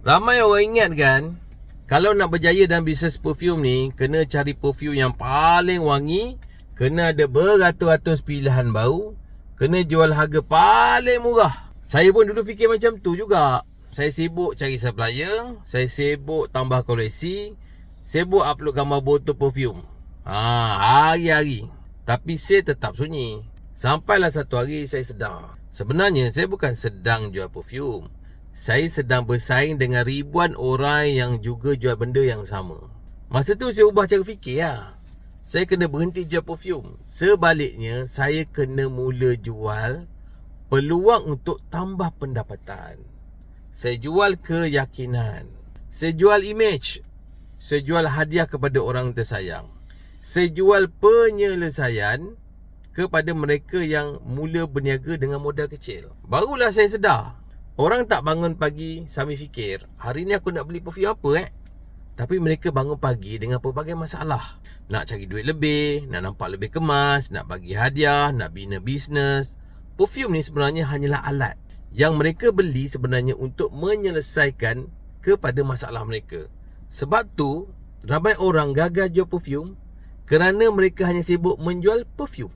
Ramai orang ingat kan, kalau nak berjaya dalam bisnes perfume ni, kena cari perfume yang paling wangi, kena ada beratus-ratus pilihan baru, kena jual harga paling murah. Saya pun dulu fikir macam tu juga. Saya sibuk cari supplier, saya sibuk tambah koleksi, sibuk upload gambar botol perfume hari-hari. Tapi saya tetap sunyi. Sampailah satu hari saya sedar, sebenarnya saya bukan sedang jual perfume, saya sedang bersaing dengan ribuan orang yang juga jual benda yang sama. Masa tu saya ubah cara fikir lah. Saya kena berhenti jual perfume. Sebaliknya, saya kena mula jual peluang untuk tambah pendapatan. Saya jual keyakinan. Saya jual image. Saya jual hadiah kepada orang tersayang. Saya jual penyelesaian kepada mereka yang mula berniaga dengan modal kecil. Barulah saya sedar, orang tak bangun pagi sambil fikir, hari ni aku nak beli perfume apa Tapi mereka bangun pagi dengan pelbagai masalah. Nak cari duit lebih, nak nampak lebih kemas, nak bagi hadiah, nak bina bisnes. Perfume ni sebenarnya hanyalah alat yang mereka beli sebenarnya untuk menyelesaikan kepada masalah mereka. Sebab tu ramai orang gagal jual perfume kerana mereka hanya sibuk menjual perfume.